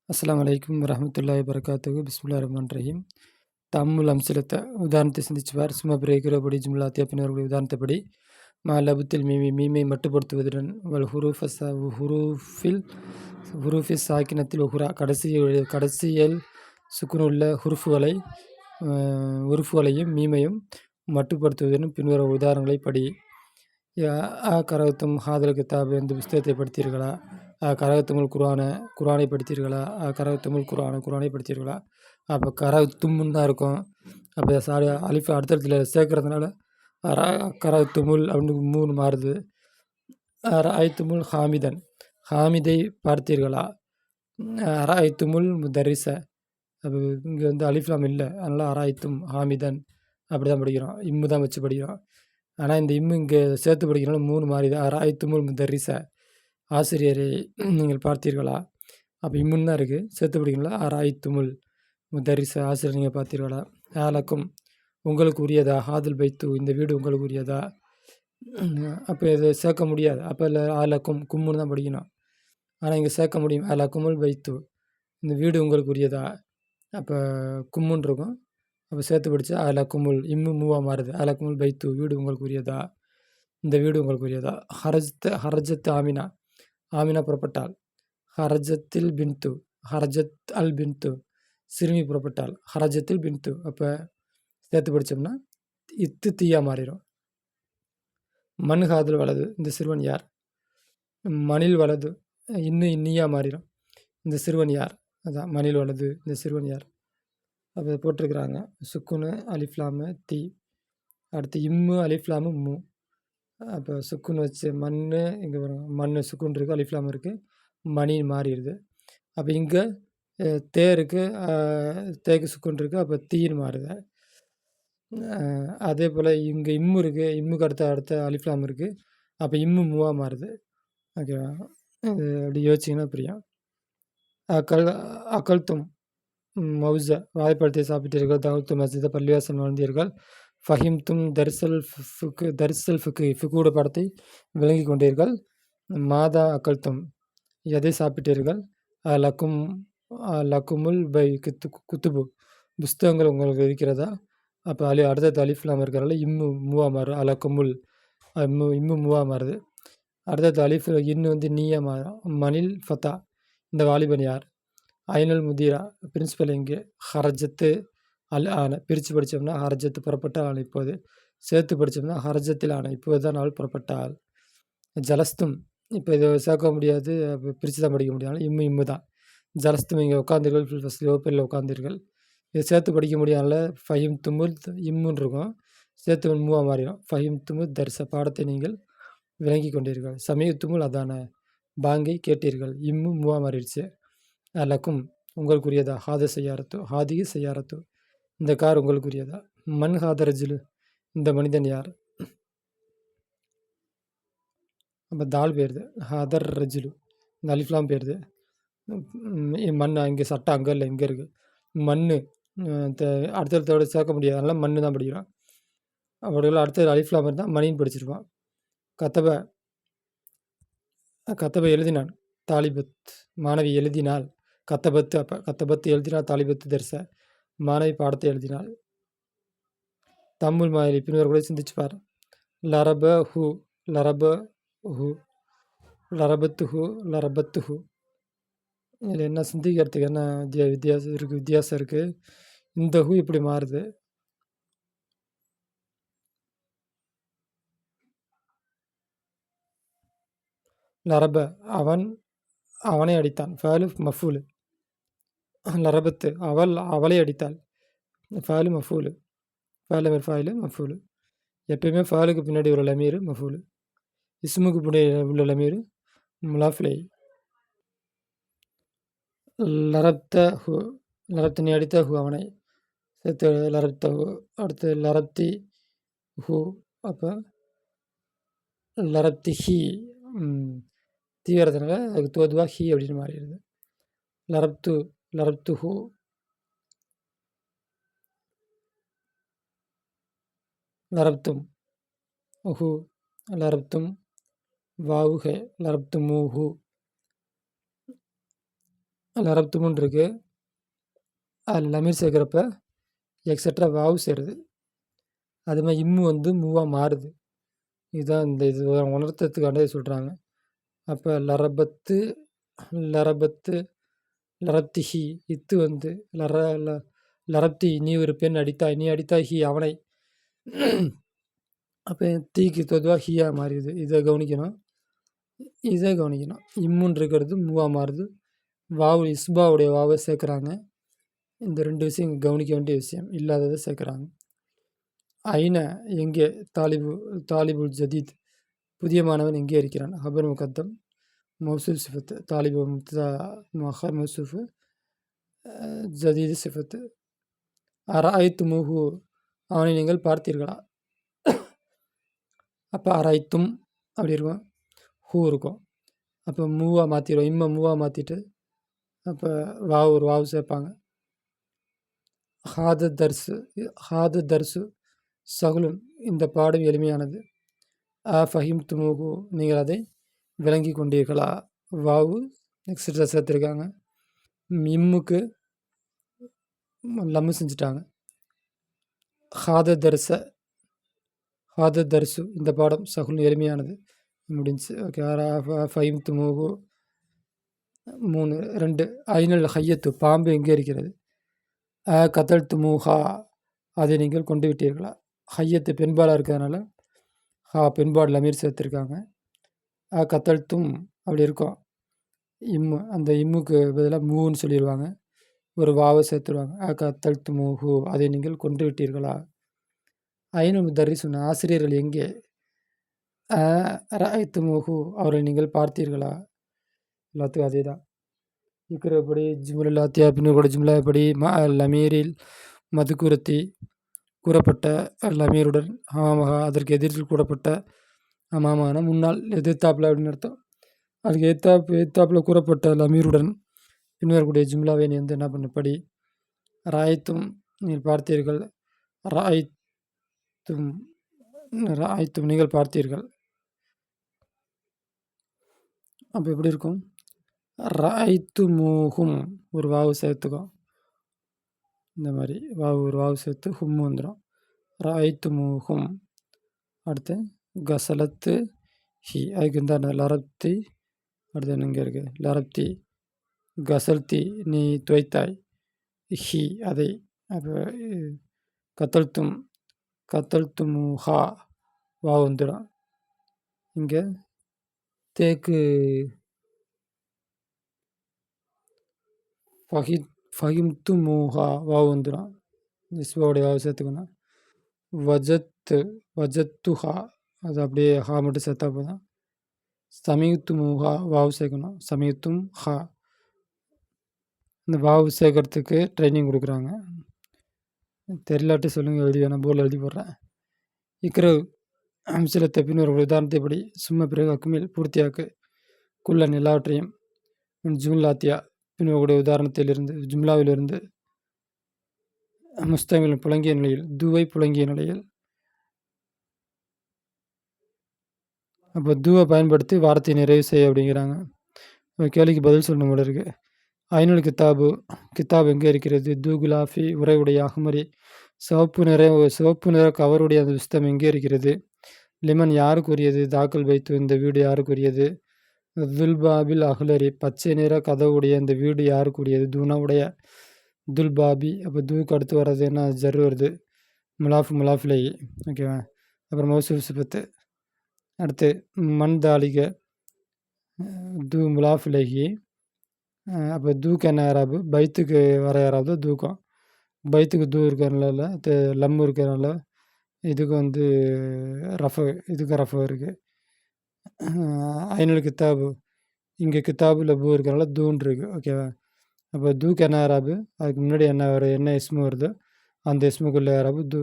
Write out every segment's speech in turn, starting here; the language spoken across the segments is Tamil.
அஸ்ஸலாமு அலைக்கும் வரஹ்மத்துல்லாஹி வபரகாத்துஹு. பிஸ்மில்லாஹிர் ரஹ்மானிர் ரஹீம். தம்முல் அம்சிலத்த உதாரணத்தை சிந்திச்சுவார். சும்மா பிரேக்கிறபடி ஜும்லா தேப்பினவர்களுடைய உதாரணத்தைப்படி லபுத்தில் மீமை மட்டுப்படுத்துவதுடன் ஹுரூஃபில் சாக்கினத்தில் உஹுரா கடைசியில் சுக்குனுள்ள உறுப்புகளையும் மீமையும் மட்டுப்படுத்துவதுடன் பின்வரும் உதாரணங்களை படி. கரகத்தும் ஹாதல் கிதாப் இந்த புஸ்தகத்தை படித்தீர்களா? கரகத்துமுல் குரானை படித்தீர்களா? கரகத்துமுல் குரானை படித்தீர்களா? அப்போ கரகத்தும்முன்னு தான் இருக்கும். அப்போ அலிஃப் அடுத்தடுத்துல சேர்க்கறதுனால கரகத்துமுல் அப்படின்னு 3 மாறுது. ரஅய்துமுல் ஹாமிதை பார்த்தீர்களா? ரஅய்துமுல் முதர்ரிஸ. அப்போ இங்கே அலிஃப்லாம் இல்லை, அதனால் அரஅய்தும் ஹாமிதன் அப்படி தான் படிக்கிறோம். இம்மு தான் வச்சு படிக்கிறோம். ஆனால் இந்த இம்மு இங்கே சேர்த்து படிக்கிறனால 3 மாறிது. ரஅய்துமுல் முதர்ரிஸ, ஆசிரியரை நீங்கள் பார்த்தீர்களா? அப்போ இம்முன்னு தான் இருக்குது, சேர்த்து படிக்கிறீங்களா? ரஅய்துமுல் முதர்ரிஸ, ஆசிரியர் நீங்கள் பார்த்தீர்களா? ஆலக்கும் உங்களுக்கு உரியதா? ஹாதில் பைத்து இந்த வீடு உங்களுக்கு உரியதா? அப்போ இதை சேர்க்க முடியாது. அப்போ இல்லை, ஆலக்கும் கும்முன்னு தான் படிக்கணும். ஆனால் இங்கே சேர்க்க முடியும். ஆலக்குமுல் பைத்து இந்த வீடு உங்களுக்கு உரியதா? அப்போ கும்முன்னு இருக்கும். அப்போ சேர்த்து படித்தா அலக்குமுல் இம்மு மூவா மாறுது. அலக்குமுல் பைத்து வீடு உங்களுக்கு உரியதா? இந்த வீடு உங்களுக்கு உரியதா? ஹரஜத் ஆமினா புறப்பட்டாள். ஹரஜத்தில் பின்து ஹரஜத் பின்து சிறுமி புறப்பட்டாள். ஹரஜத்தில் பின்து அப்போ சேர்த்து படித்தோம்னா இத்து தீயா மாறிடும். மண் ஹாதில் வலது இந்த சிறுவன் யார்? மணில் வலது இன்னியா மாறிடும். இந்த சிறுவன் யார்? அதான் மணில் வலது இந்த சிறுவன் யார்? அப்போ போட்டிருக்கிறாங்க. சுக்குனு அலிஃப்லாமு தீ, அடுத்து இம்மு அலிஃப்லாமு மூ. அப்போ சுக்குன்னு வச்சு இங்கே வரும். சுக்குன் இருக்குது, அலிஃப்லாம் இருக்குது, மணி மாறிடுது. அப்போ இங்கே தே இருக்குது, தேக்கு சுக்குன் இருக்குது, அப்போ தீன்னு மாறுது. அதே போல் இங்கே இம்மு இருக்குது, இம்முக்கு அடுத்த அலிஃப்லாம் இருக்குது, அப்போ இம்மு மூவாக மாறுது. ஓகேவா? இது அப்படி யோசிச்சிங்கன்னா புரியும். அகல்தும் மௌச வாய்ப்படுத்தி சாப்பிட்டீர்கள். தகுத்து மஸ்ஜித பள்ளிவாசல் வாழ்ந்தீர்கள். ஃபஹிம்தும் தரிசல் ஃபிக்கூட படத்தை விளங்கி கொண்டீர்கள். மாதா அகல்தும் எதை சாப்பிட்டீர்கள்? லக்குமுல் பை குத்துபு புஸ்தகங்கள் உங்களுக்கு இருக்கிறதா? அப்போ அடுத்தது அலிஃப்லாம் இருக்கிறனால இம்மு மூவா மாறும். லக்குமுல் இம்மு மூவா மாறுது. அடுத்தது அலிஃப் இன்னு நீயா மாறும். மணில் ஃபத்தா இந்த வாலிபன் யார்? ஐனல் முதீரா பிரின்சிபல் எங்கே? ஹரஜத்து ஆன பிரித்து படித்தோம்னா ஹரஜத்து புறப்பட்டால் ஆன இப்போது, சேர்த்து படித்தோம்னா ஹரஜத்தில் ஆன இப்போது தான் நாள் புறப்பட்டால். ஜலஸ்தும் இப்போ இதை சேர்க்க முடியாது, பிரித்து தான் படிக்க முடியாது. இம்மு தான். ஜலஸ்தும் இங்கே உட்காந்தீர்கள், ஃபஸ்ட் வகுப்பில் உட்காந்தீர்கள். இதை சேர்த்து படிக்க முடியாதுல. ஃபஹிம் துமுல் இம்முன்னு இருக்கும், சேர்த்து மூவா மாறிடும். ஃபஹிம் துமுல் தர்ச பாடத்தை நீங்கள் விளங்கி கொண்டீர்கள். சமீத்துமுல் அதான பாங்கை கேட்டீர்கள். இம்மு மூவா மாறிடுச்சு. லக்கும் உங்களுக்குரியதா? ஹாதிகி செய்யாரத்து இந்த கார் உங்களுக்குரியதா? மண் ஹாதரஜுலு இந்த மனிதன் யார்? அப்போ தால் போயிடுது. ஹாதர் ரஜுலு இந்த அலிஃப்லாம் போயிடுது. மண் இங்கே சட்டம் அங்கே இல்லை, இங்கே இருக்குது. மண் அடுத்தடுத்தோட சேர்க்க முடியாது, அதனால் மண் தான் படிக்கிறோம். அவர்கள் அடுத்தது அலிஃப்லாம் இருந்தால் மணின்னு படிச்சிருக்கோம். கத்தபை எழுதினான். தாலிபத் மாணவி எழுதினாள். கத்தபத்து அப்போ கத்தபத்து எழுதினாள். தாலிபத்து தரிச மாணவி பாடத்தை எழுதினாள். தம்முல் மாயலி பின்வர்களை சிந்திச்சுப்பார். லரபத்து ஹூ இதில் என்ன சிந்திக்கிறதுக்கு என்ன வித்தியாசம் இருக்குது. இந்த ஹூ இப்படி மாறுது. லரப அவனை அடித்தான். ஃபேலு மஃபூலு. லரபத்து அவளை அடித்தாள். ஃபேலு மஃபூலு. ஃபேலு மஃபூலு. எப்பயுமே ஃபேலுக்கு பின்னாடி உள்ள லமீரு மஃபூலு, இஸ்முக்கு பின்னாடி உள்ள லமீரு முலாஃபிலை. லரப்த ஹூ நீ அடித்த ஹூ அவனை, சேர்த்து லரப்த ஹூ. அடுத்து லரப்தி ஹூ, அப்போ லரப்தி ஹீ தீவிரத்தினால அதுக்கு தோதுவா ஹீ அப்படின்னு மாறிடுது. லரப்து who. லரப்தும் who லரப்தும் VO hey லரப்துமூ who. லரப்துமுன்னு இருக்குது. அதில் லமீர் சேர்க்குறப்ப எக்ஸட்ரா வாவு சேருது. அது மாதிரி இம்மு வந்து மூவாக மாறுது. இதுதான் இந்த இது உணர்த்தத்துக்காண்டே சொல்கிறாங்க. அப்போ லரபத்து லரபத்து லரப்திஹி இத்து வந்து லரப்தி நீ ஒரு பெண் அடித்தாய், நீ அடித்தாய் ஹி அவனை. அப்போ தீக்கு தொதுவாக ஹீயா மாறிடுது. இதை கவனிக்கணும். இம்முன்னு இருக்கிறது மூவா மாறுது. வாவு இஸ்பாவுடைய வாவை சேர்க்குறாங்க. இந்த 2 விஷயம் இங்கே கவனிக்க வேண்டிய விஷயம். இல்லாததை சேர்க்குறாங்க. ஐன எங்கே தாலிபுல் ஜதீத் புதிய மாணவன் எங்கே இருக்கிறான். ஹபர் முகத்தம் மௌசூல் சிஃபத்து தாலிபு மஹர் மௌசூஃபு ஜதீது சிஃபத்து. அராய்த்துமுஹு அவனை நீங்கள் பார்த்தீர்களா. அப்போ அராய்த்தும் அப்படி இருக்கும், ஹூ இருக்கும். அப்போ மூவாக மாற்றிடுவோம். இம்மை மூவாக மாற்றிட்டு அப்போ ஒரு வாவு சேர்ப்பாங்க. ஹாது தர்சு சகுலுன் இந்த பாடம் எளிமையானது. ஃபஹிம் துமுகு நீங்கள் அதை விளங்கி கொண்டீர்களா. வாவு எக்ஸட்ரா சேர்த்துருக்காங்க. இம்முக்கு லம்மு செஞ்சுட்டாங்க. ஹாத தர்சு இந்த பாடம் சகுலுன் எளிமையானது முடிஞ்சு. ஓகே. ஃபஹிம் துமுகு 3 2 ஐநல் ஹையத்து பாம்பு எங்கே இருக்கிறது. கதல் துமுஹா அதை நீங்கள் கொண்டு விட்டீர்களா. ஹையத்து பெண்பாலாக இருக்கிறதுனால பெண்பாடு லமீர் சேர்த்துருக்காங்க. கத்தல் தும் அப்படி இருக்கும். இம்மு அந்த இம்முக்கு பதிலாக மூன்னு சொல்லிடுவாங்க. ஒரு வாவை சேர்த்துருவாங்க. கத்தல் துமுஹு அதை நீங்கள் கொண்டு விட்டீர்களா. ஐநூல் முதர்ரிசுன் ஆசிரியர்கள் எங்கே. துமுஹு அவரை நீங்கள் பார்த்தீர்களா. எல்லாத்துக்கும் அதே தான் இருக்கிறபடி ஜும்லாத்தியா பின்னர் கூட ஜும்லாப்படி லமீரில் மதுக்குரத்தி கூறப்பட்ட லமீருடன் ஹமாமகா அதற்கு எதிர்த்து கூறப்பட்ட ஹமாமான முன்னால் எதிர்த்தாப்பில் அப்படின்னு அர்த்தம். அதுக்கு எதிர்த்தாப்பில் கூறப்பட்ட லமீருடன் பின்வரக்கூடிய ஜும்லாவை நீ வந்து என்ன பண்ண படி. ராய்த்தும் நீங்கள் பார்த்தீர்கள். ராய்த்தும் நீங்கள் பார்த்தீர்கள். அப்போ எப்படி இருக்கும். ராய்த்துமுஹும் ஒரு வாவு சேர்த்துக்கும். இந்த மாதிரி ஒரு வாவு சேர்த்து ஹும் வந்துடும். ராய்த்துமுஹும். அடுத்து கசலத்து ஹி அதுக்கு இந்த லரப்தி. அடுத்து இங்கே இருக்குது லரப்தி கசல்தி நீ துவைத்தாய். ஹி அதை. அப்போ கத்தல்துமுஹா வா வந்துடும். இங்கே தேக்கு ஃபஹிம்துமுஹா வா வந்துடும். இஸ்பாவுடைய வாவு சேர்த்துக்கணும். வஜத்துஹா அது அப்படியே ஹா மட்டும் சேர்த்தா போதும். சமீத்துமுஹா வாவு சேர்க்கணும். சமீத்தும் ஹா இந்த வாவு சேர்க்கறதுக்கு ட்ரைனிங் கொடுக்குறாங்க. தெரியலாட்டி சொல்லுங்கள், எழுதி வேணாம் போர்டில் எழுதி போடுறேன். இக்ரவ் அம்சிலத்தை பின் ஒரு உதாரணத்தை படி. சும்மா பிறகு அக்குமில் பூர்த்தியாக்கு குள்ளன் எல்லாவற்றையும் ஜும்லாத்தியா பின்வரக்கூடிய உதாரணத்திலிருந்து ஜும்லாவிலிருந்து முஸ்தமில் புழங்கிய நிலையில் தூவை புழங்கிய நிலையில். அப்போ தூவை பயன்படுத்தி வார்த்தையை நிறைவு செய்ய அப்படிங்கிறாங்க. கேள்விக்கு பதில் சொல்லணும் போல இருக்குது. ஐநூல் கித்தாபு எங்கே இருக்கிறது. குலாஃபி உரையுடைய அகமரி சிவப்பு நிற கவருடைய அந்த புஸ்தகம் எங்கே இருக்கிறது. லிமன் யாருக்குரியது. தாக்கல் வைத்து இந்த வீடு யாருக்குரியது. துல்பாபில் அஹ்லரி பச்சை நிற கதவுடைய இந்த வீடு யாருக்குரியது. தூனாவுடைய துல்பாபி. அப்போ தூக்கு அடுத்து வர்றது என்ன ஜர் வருது. முலாஃபிலை. ஓகேவா. அப்புறம் மௌசூஃப் சிபத்து. அடுத்து மண் தாலிக முலாஃபிலகி. அப்போ தூக்கு என்ன யாராவது பைத்துக்கு வர யாராவது தூக்கம். பைத்துக்கு இருக்கிறனால லம்மு இருக்கிறனால இதுக்கு வந்து இதுக்கு ரஃப இருக்குது. ஐநூல் கித்தாபு இங்கே கித்தாபுல பூ இருக்கிறனால தூன் இருக்குது. ஓகேவா. அப்போ தூக்கு என்ன யாராபு அதுக்கு முன்னாடி என்ன இஸ்மு வருதோ அந்த இஸ்முக்குள்ளே யாராபு தூ.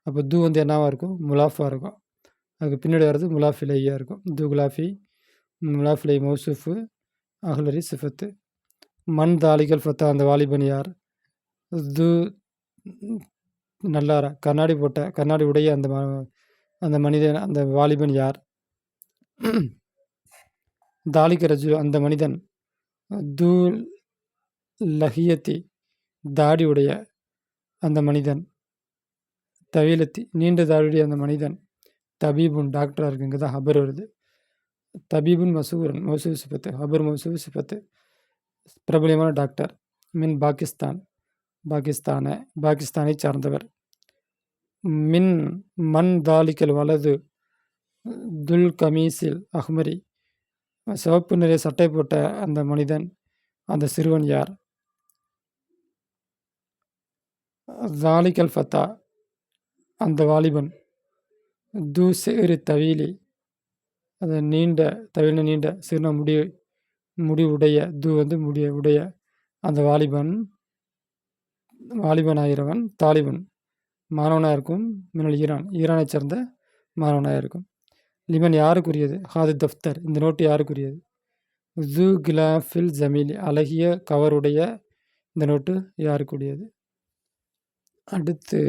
அப்போ தூ வந்து என்னவாக இருக்கும். முலாஃபாக இருக்கும். அதுக்கு பின்னாடி வர்றது முலாஃபிலையாக இருக்கும். குலாஃபி முலாஃபிலை மௌசூஃபு அஹ்லரி சிஃபத்து. மண் தாலிகள் ஃபத்தா அந்த வாலிபன் யார். து நல்லாரா கண்ணாடி உடைய அந்த மனிதன் அந்த வாலிபன் யார். தாலிக ரஜு அந்த மனிதன். தூ லஹியத்தி தாடியுடைய அந்த மனிதன், தவீலத்தி நீண்ட தாடியுடைய அந்த மனிதன், தபீபுன் டாக்டராக இருக்கு. இங்கே தான் ஹபர் வருது. தபீபுன் மசூரன் மௌசூஃப் சிஃபத்து, ஹபர் மௌசூஃப் சிஃபத்து, பிரபலியமான டாக்டர். மின் பாகிஸ்தான் பாகிஸ்தானை சார்ந்தவர். மின் மன் தாலிக்கல் வலது துல் கமீசில் அஹ்மரி, சிவப்பு நிறைய சட்டை போட்ட அந்த மனிதன், அந்த சிறுவன் யார்? தாலிக்கல் ஃபத்தா, அந்த வாலிபன். து சேரு தவீலி, அது நீண்ட தவீல நீண்ட, சிறுன முடி உடைய, து உடைய அந்த வாலிபனாகிறவன். தாலிபன் மாணவனாக இருக்கும். மின்னல் ஈரானை சேர்ந்த மாணவனாக இருக்கும். லிமன் யாருக்குரியது? ஹாது தஃப்தர், இந்த நோட்டு யாருக்குரியது? ஜூ கிலாஃபில் ஜமீலி, அழகிய கவருடைய இந்த நோட்டு யாருக்குரியது? அடுத்து